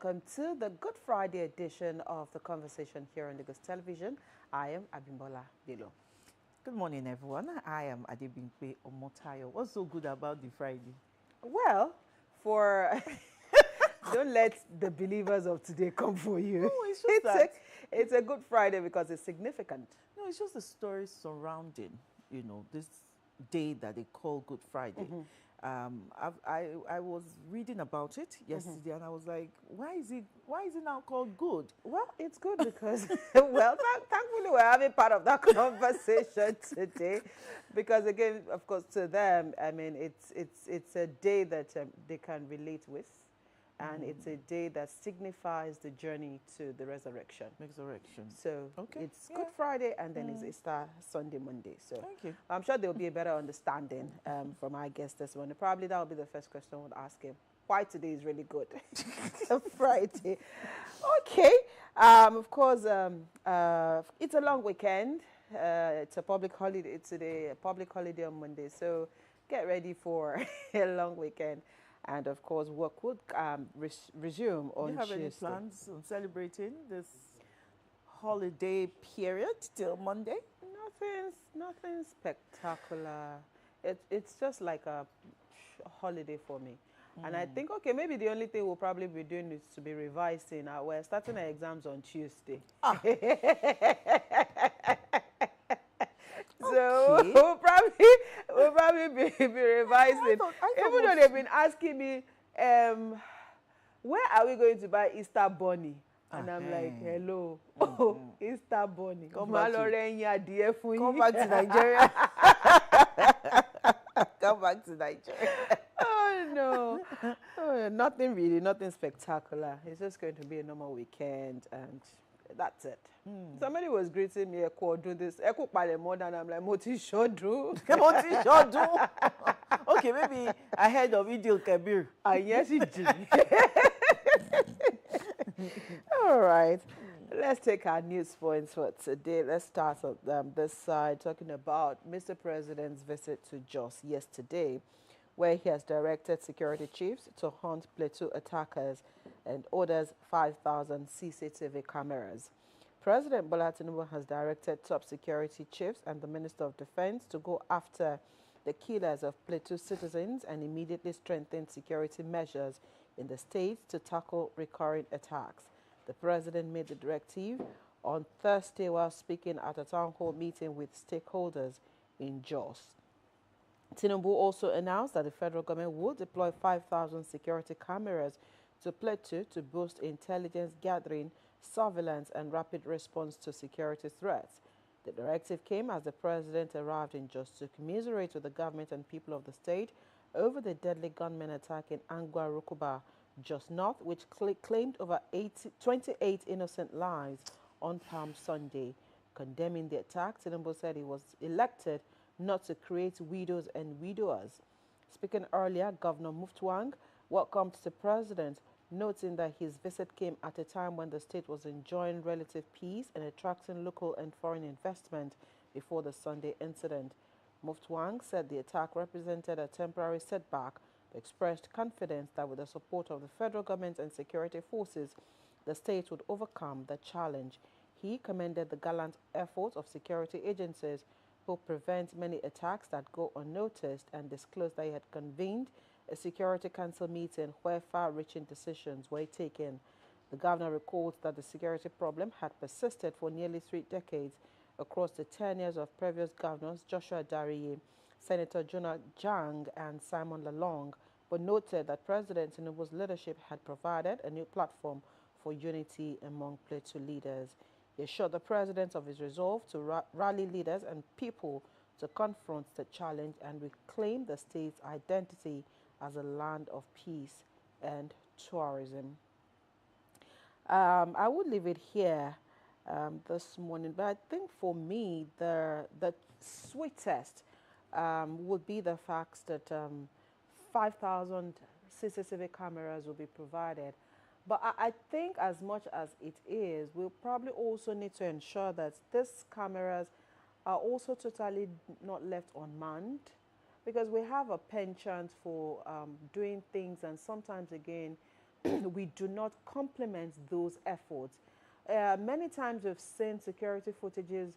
welcome to the Good Friday edition of The Conversation here on Lagos Television. I am Abimbola Bello. Good morning, everyone. I am Adebimpe Omotayo. What's so good about the Friday? Well, for don't let the believers of today come for you. No, it's just that. It's a Good Friday because it's significant. No, it's just the story surrounding, this day that they call Good Friday. I was reading about it yesterday, and I was like, why is it now called good? Well, it's good because, well, thankfully we're having part of that conversation today, because again, of course, to them, I mean, it's a day that they can relate with, and it's a day that signifies the journey to the resurrection. Resurrection. So Okay. it's Good Friday, and then it's Easter Sunday, Monday. So Thank you. I'm sure there will be a better understanding from our guest this morning. Probably that will be the first question I would ask him. Why today is really good. Friday. Okay. Of course, it's a long weekend. It's a public holiday. It's today a public holiday on Monday. So get ready for a long weekend. And of course, work would resume on Tuesday. Do you have any plans on celebrating this holiday period till Monday? Nothing spectacular. It's just like a holiday for me. And I think, okay, maybe the only thing we'll probably be doing is to be revising. We're starting our exams on Tuesday. So Okay. we'll probably be revising. Even though they've been asking me, where are we going to buy Easter bunny? And I'm like, hello, Easter bunny. Come back to Nigeria. Come back to Nigeria. Oh, no. Oh, nothing really, nothing spectacular. It's just going to be a normal weekend, and that's it. Somebody was greeting me, Eko, do this. Eko pale more than I'm like, Moti Shodu. Moti Shodu. Okay, maybe ahead of Idil Kabir. Yes, it did. All right. Let's take our news points for today. Let's start on this side, talking about Mr. President's visit to Jos yesterday, where he has directed security chiefs to hunt Plateau attackers and orders 5,000 CCTV cameras. President Bola Tinubu has directed top security chiefs and the Minister of Defense to go after the killers of Plateau citizens and immediately strengthen security measures in the state to tackle recurring attacks. The president made the directive on Thursday while speaking at a town hall meeting with stakeholders in Jos. Tinubu also announced that the federal government will deploy 5,000 security cameras to Plateau to boost intelligence gathering, surveillance, and rapid response to security threats. The directive came as the president arrived in Jos to commiserate with the government and people of the state over the deadly gunmen attack in Angwa Rukuba, Jos North, which claimed over 28 innocent lives on Palm Sunday. Condemning the attack, Tinubu said he was elected not to create widows and widowers. Speaking earlier, Governor Muftwang welcomed the president, noting that his visit came at a time when the state was enjoying relative peace and attracting local and foreign investment before the Sunday incident. Muftwang said the attack represented a temporary setback, but expressed confidence that with the support of the federal government and security forces, the state would overcome the challenge. He commended the gallant efforts of security agencies who prevent many attacks that go unnoticed and disclosed that he had convened a Security Council meeting where far-reaching decisions were taken. The governor recalled that the security problem had persisted for nearly 3 decades across the tenures of previous governors Joshua Dariye, Senator Jonah Jang, and Simon Lalong, but noted that President Tinubu's leadership had provided a new platform for unity among Plateau leaders. He assured the president of his resolve to rally leaders and people to confront the challenge and reclaim the state's identity as a land of peace and tourism. I would leave it here this morning, but I think for me the sweetest would be the fact that 5,000 CCTV cameras will be provided. But I think as much as it is, we'll probably also need to ensure that these cameras are also totally not left unmanned, because we have a penchant for doing things, and sometimes again we do not complement those efforts. Many times we've seen security footages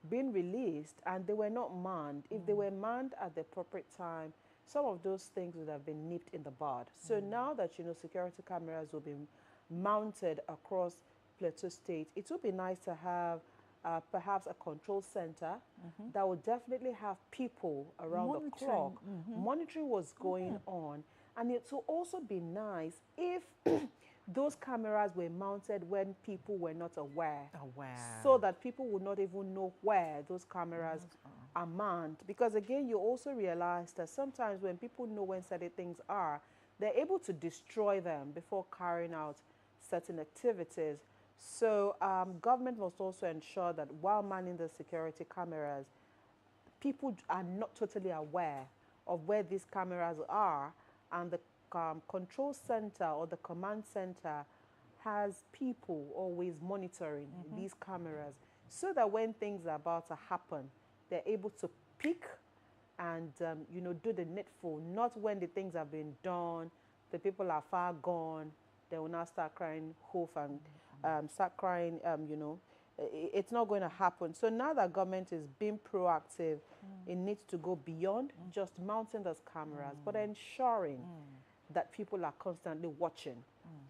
being released and they were not manned. If they were manned at the appropriate time, some of those things would have been nipped in the bud. So now that, security cameras will be mounted across Plateau State, it would be nice to have perhaps a control center that would definitely have people around the clock monitoring what's going on. And it will also be nice if those cameras were mounted when people were not aware. So that people would not even know where those cameras are manned. Because again, you also realize that sometimes when people know when certain things are, they're able to destroy them before carrying out certain activities. So government must also ensure that while manning the security cameras, people are not totally aware of where these cameras are, and the control center or the command center has people always monitoring these cameras, so that when things are about to happen, they're able to pick and do the needful. Not when the things have been done, the people are far gone, they will now start crying hoof and start crying. It's not going to happen. So now that government is being proactive, it needs to go beyond just mounting those cameras, but ensuring that people are constantly watching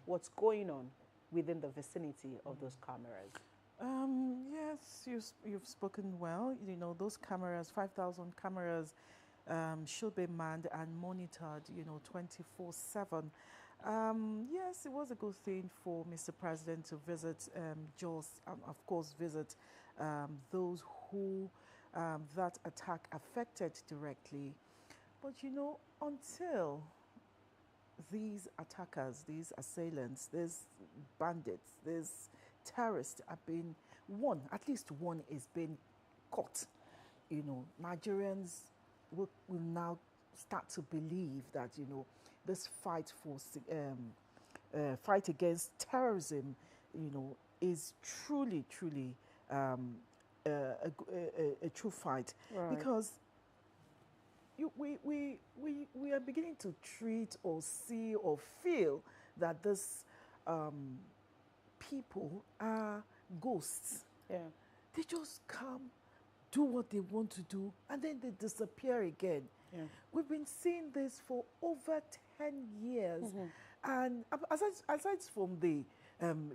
what's going on within the vicinity of those cameras. Yes, you've spoken well. Those cameras, 5,000 cameras, should be manned and monitored, 24/7. Yes, it was a good thing for Mr. President to visit Jos, of course, visit those who that attack affected directly. But, until these attackers, these assailants, these bandits, these terrorists have been at least one is being caught, Nigerians will now start to believe that, this fight for fight against terrorism, is truly a true fight, Right. because we are beginning to treat or see or feel that this people are ghosts. Yeah. They just come, do what they want to do, and then they disappear again. Yeah. We've been seeing this for over 10 years. And aside from the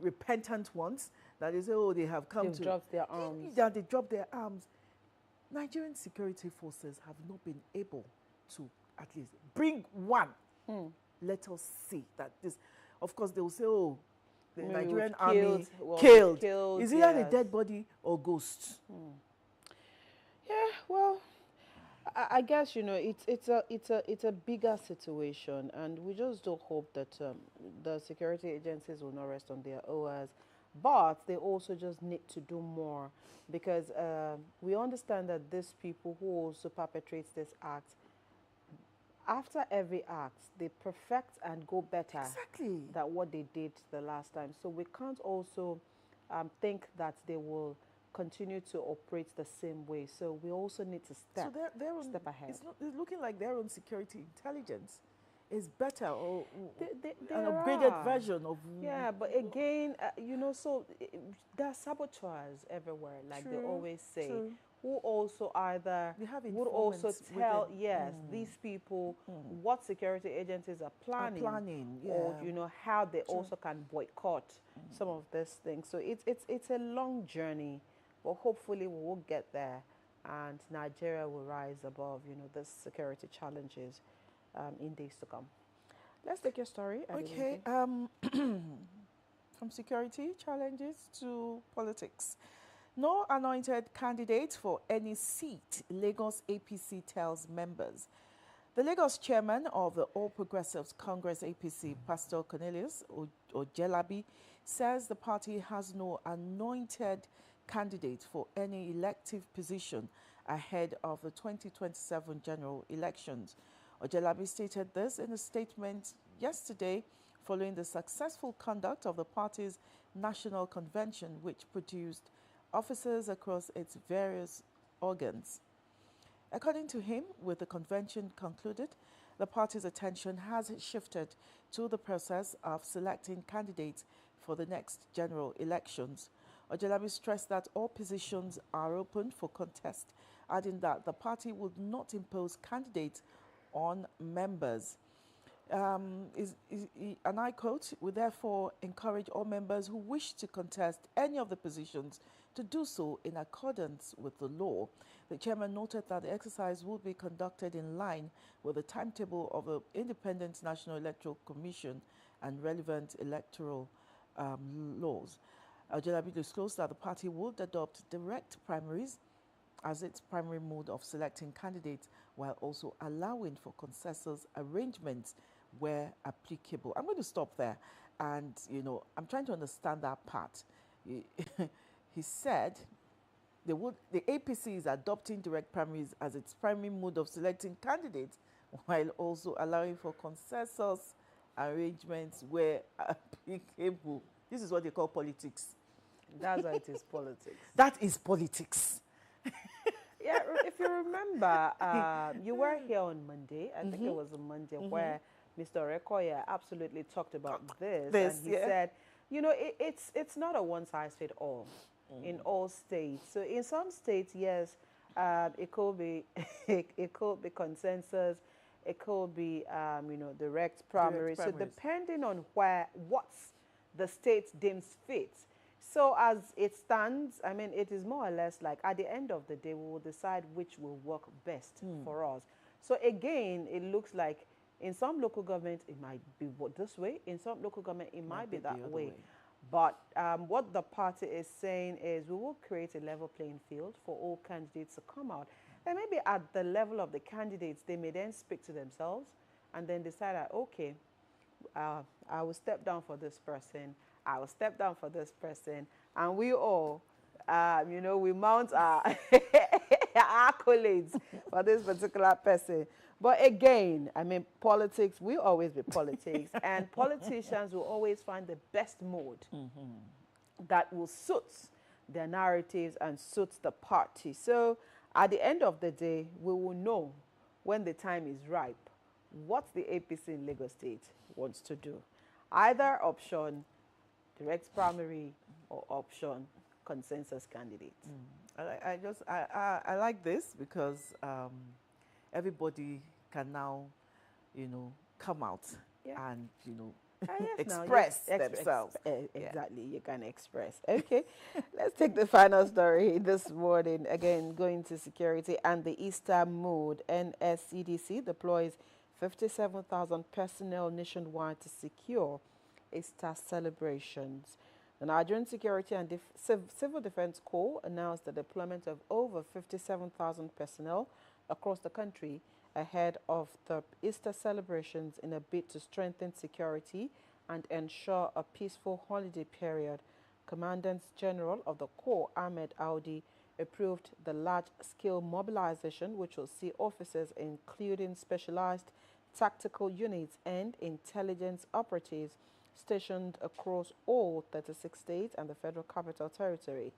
repentant ones, that is, they have come They've dropped their arms. Yeah, they dropped their arms. Nigerian security forces have not been able to at least bring one. Let us see that this, of course, they will say, the Maybe Nigerian we've army killed. Is either a Yes. dead body or ghost. Yeah, well, I guess it's a bigger situation, and we just do hope that the security agencies will not rest on their oars, but they also just need to do more, because we understand that these people who also perpetrate this act, after every act, they perfect and go better Exactly. than what they did the last time. So we can't also think that they will continue to operate the same way. So we also need to step ahead. It's looking like their own security intelligence is better, or an There upgraded are. version of. Yeah, but again, so there are saboteurs everywhere, like they True, always say, true. who also either They have would also informants tell, within. yes, these people what security agencies are planning, or yeah. how they also can boycott some of these things. So it's a long journey, but hopefully we will get there, and Nigeria will rise above the security challenges in days to come. Let's take your story. Okay. From security challenges to politics. No anointed candidate for any seat, Lagos APC tells members. The Lagos chairman of the All Progressives Congress APC, Pastor Cornelius Ojelabi, says the party has no anointed candidate for any elective position ahead of the 2027 general elections. Ojelabi stated this in a statement yesterday following the successful conduct of the party's national convention, which produced officers across its various organs. According to him, with the convention concluded, the party's attention has shifted to the process of selecting candidates for the next general elections. Ojelabi stressed that all positions are open for contest, adding that the party would not impose candidates on members. And I quote, "We therefore encourage all members who wish to contest any of the positions to do so in accordance with the law." The chairman noted that the exercise will be conducted in line with the timetable of the Independent National Electoral Commission and relevant electoral laws. Ojelabi disclosed that the party would adopt direct primaries as its primary mode of selecting candidates, while also allowing for consensus arrangements where applicable. I'm going to stop there, and I'm trying to understand that part. He said the APC is adopting direct primaries as its primary mode of selecting candidates, while also allowing for consensus arrangements where applicable. This is what they call politics. That's why it is politics. That is politics. Yeah, if you remember, you were here on Monday. I think it was a Monday where Mr. Orekoya absolutely talked about this, and he said, it's not a one-size-fits-all in all states. So in some states, yes, it could be it could be consensus, it could be direct primary. So depending on what's the state deems fit. So as it stands, I mean, it is more or less like at the end of the day, we will decide which will work best for us. So again, it looks like in some local government, it might be this way. In some local government, it might be that way. But what the party is saying is we will create a level playing field for all candidates to come out. And maybe at the level of the candidates, they may then speak to themselves and then decide that, okay, I will step down for this person. I will step down for this person. And we all, we mount our accolades for this particular person. But again, I mean, politics will always be politics. And politicians will always find the best mode that will suit their narratives and suits the party. So at the end of the day, we will know when the time is ripe what the APC in Lagos State wants to do. Either option, direct primary, or option, consensus candidates. I like this because everybody can now, come out and, express themselves. Exactly, you can express. Okay, let's take the final story this morning. Again, going to security and the Easter mood. NSCDC deploys 57,000 personnel nationwide to secure Easter celebrations. The Nigerian Security and Civil Defense Corps announced the deployment of over 57,000 personnel across the country ahead of the Easter celebrations in a bid to strengthen security and ensure a peaceful holiday period. Commandant General of the Corps, Ahmed Audi, approved the large-scale mobilization, which will see officers including specialized tactical units and intelligence operatives stationed across all 36 states and the Federal Capital Territory.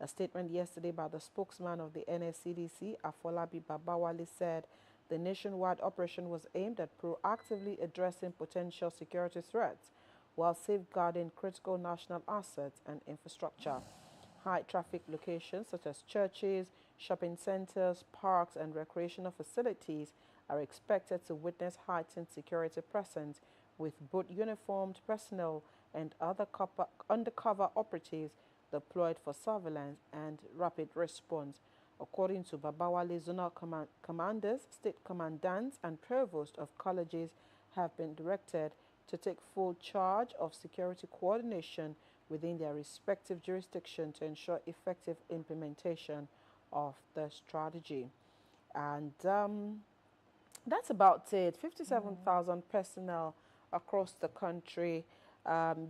A statement yesterday by the spokesman of the NSCDC, Afolabi Babawale, said the nationwide operation was aimed at proactively addressing potential security threats while safeguarding critical national assets and infrastructure. High-traffic locations such as churches, shopping centers, parks, and recreational facilities are expected to witness heightened security presence with both uniformed personnel and other undercover operatives deployed for surveillance and rapid response. According to Babawale, zonal commanders, state commandants, and provosts of colleges have been directed to take full charge of security coordination within their respective jurisdiction to ensure effective implementation of the strategy. And that's about it. 57,000 personnel across the country.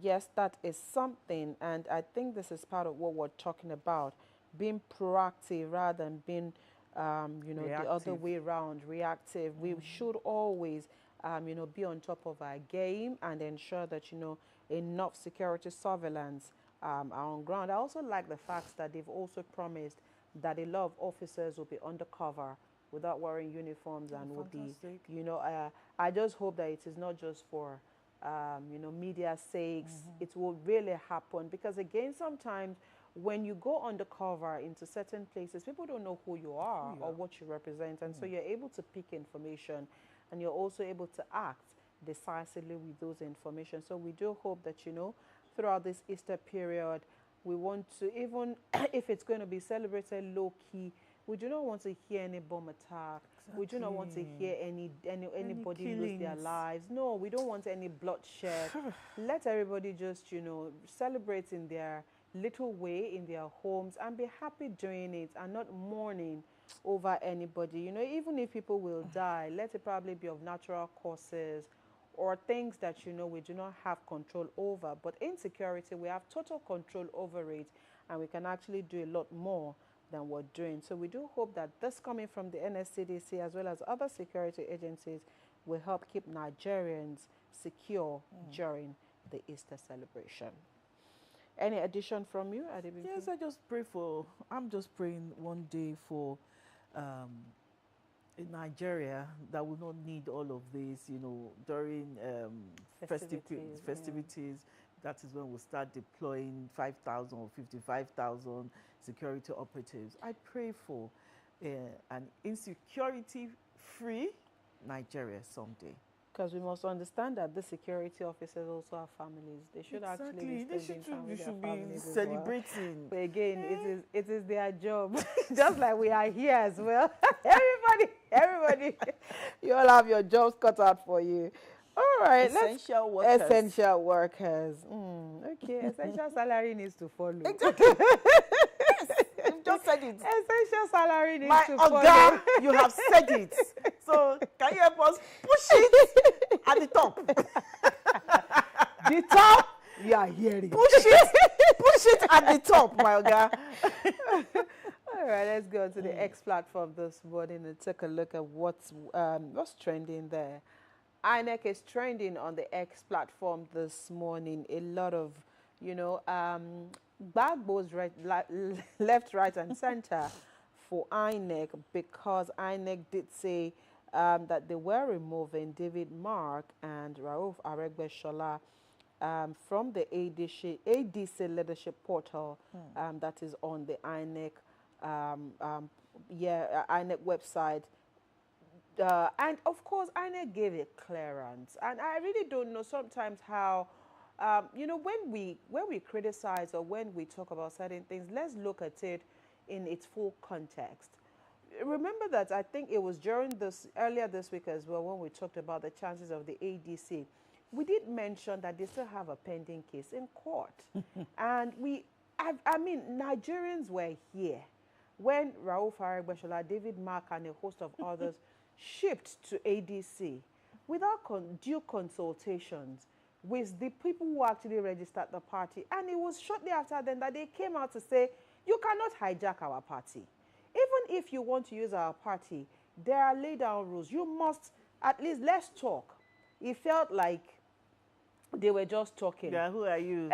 Yes, that is something, and I think this is part of what we're talking about, being proactive rather than being, the other way around, reactive. We should always, be on top of our game and ensure that, enough security surveillance are on ground. I also like the fact that they've also promised that a lot of officers will be undercover without wearing uniforms and would be, Fantastic. I just hope that it is not just for, media sakes. It will really happen because again, sometimes when you go undercover into certain places, people don't know who you are or what you represent, and so you're able to pick information, and you're also able to act decisively with those information. So we do hope that throughout this Easter period, we want to, even if it's going to be celebrated low key, we do not want to hear any bomb attack. We do not want to hear anybody lose their killings. lives. No, we don't want any bloodshed. Let everybody just, celebrate in their little way in their homes and be happy doing it and not mourning over anybody. Even if people will die, let it probably be of natural causes or things that we do not have control over. But insecurity, we have total control over it, and we can actually do a lot more than we're doing. So we do hope that this coming from the NSCDC as well as other security agencies will help keep Nigerians secure during the Easter celebration. Any addition from you, Adebimpe? Yes, I'm just praying one day for in Nigeria that will not need all of this, during festivities. That is when we'll start deploying 5,000 or 55,000 security operatives. I pray for an insecurity-free Nigeria someday. Because we must understand that the security officers also have families. They should actually be spending time with their families as well. Celebrating. But again, it is their job, just like we are here as well. Everybody, you all have your jobs cut out for you. All right, essential workers. Essential workers. Okay, essential salary needs to follow. Exactly. Yes, you've just said it. Essential salary needs to follow. My Oga, you have said it. So can you help us push it at the top? The top, you are hearing. Push it at the top, my Oga. All right, let's go to the X platform this morning and take a look at what's trending there. INEC is trending on the X platform this morning. A lot of, backbones left, right, and center for INEC, because INEC did say that they were removing David Mark and Rauf Aregbesola from the ADC leadership portal that is on the INEC INEC website. And of course, INEC gave a clearance, and I really don't know sometimes how, when we criticize or when we talk about certain things, let's look at it in its full context. Remember that I think it was earlier this week as well, when we talked about the chances of the ADC, we did mention that they still have a pending case in court, and Nigerians were here when Rauf Aregbesola, David Mark, and a host of others shipped to ADC without due consultations with the people who actually registered the party. And it was shortly after then that they came out to say, you cannot hijack our party. Even if you want to use our party, there are laid down rules. You must, at least, let's talk. It felt like they were just talking. Yeah, who are you?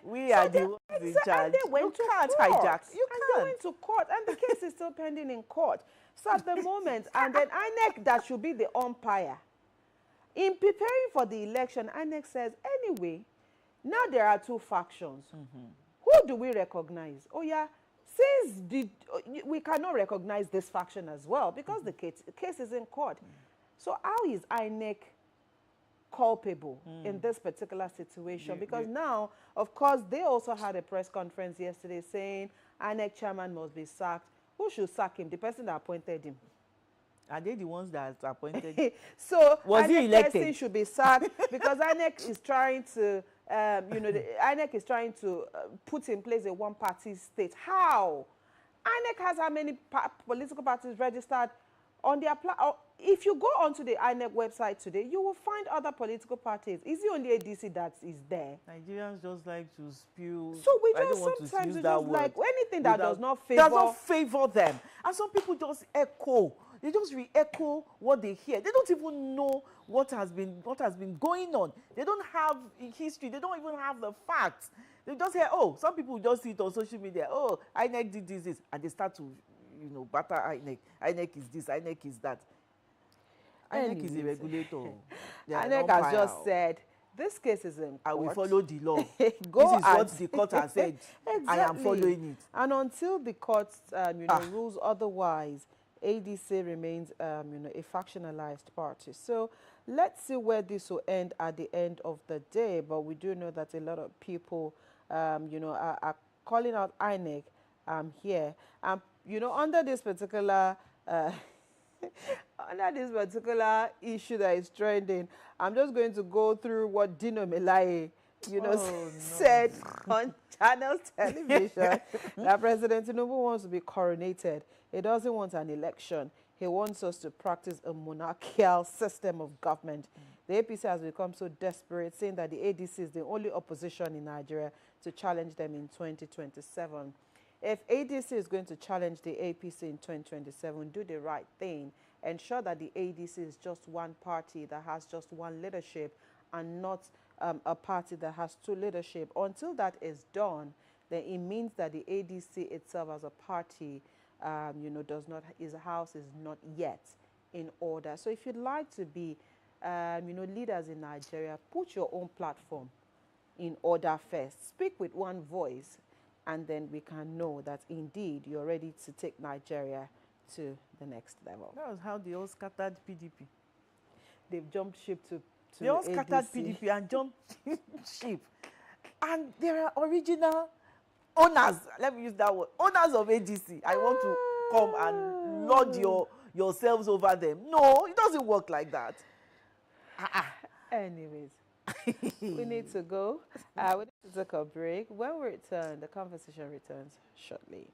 We so are the ones in charge. And they went you to can't court. hijack. You and can't. They went to court, and the case is still pending in court. So at the moment, and then INEC, that should be the umpire. In preparing for the election, INEC says, anyway, now there are two factions. Who do we recognize? Oh, yeah, since we cannot recognize this faction as well, because the case is in court. So how is INEC culpable in this particular situation? Because now, of course, they also had a press conference yesterday saying INEC chairman must be sacked. Who should sack him? The person that appointed him. Are they the ones that appointed him? So was he elected? Person should be sacked because INEC is trying to, INEC is trying to put in place a one-party state. How? INEC has how many political parties registered on their platform? If you go onto the INEC website today, you will find other political parties. Is it only ADC that is there? Nigerians just like to spew. So we just sometimes like anything that does not favor them. And some people just echo. They just re-echo what they hear. They don't even know what has been going on. They don't have history. They don't even have the facts. They just hear, oh, some people just see it on social media. Oh, INEC did this, and they start to, you know, batter INEC. INEC is this, INEC is that. INEC is a regulator. They are an INEC has umpire. just said, this case is in I will court. follow the law. Go This is what and- the court has said. I am Exactly. following it. And until the court, rules otherwise, ADC remains, a factionalized party. So let's see where this will end at the end of the day. But we do know that a lot of people, are calling out INEC here. Under this particular under this particular issue that is trending, I'm just going to go through what Dino Melaye, said on Channels Television that President Tinubu wants to be coronated. He doesn't want an election. He wants us to practice a monarchical system of government. The APC has become so desperate, saying that the ADC is the only opposition in Nigeria to challenge them in 2027. If ADC is going to challenge the APC in 2027, do the right thing. Ensure that the ADC is just one party that has just one leadership and not a party that has two leadership. Until that is done, then it means that the ADC itself as a party, his house is not yet in order. So if you'd like to be, leaders in Nigeria, put your own platform in order first. Speak with one voice, and then we can know that indeed you're ready to take Nigeria to the next level. That was how they all scattered PDP. They've jumped ship to They all ADC. scattered PDP and jumped ship. And there are original owners, let me use that word, owners of ADC. I want to come and lord yourselves over them. No, it doesn't work like that. Anyways, we need to go. We need to take a break. When we return, the conversation returns shortly.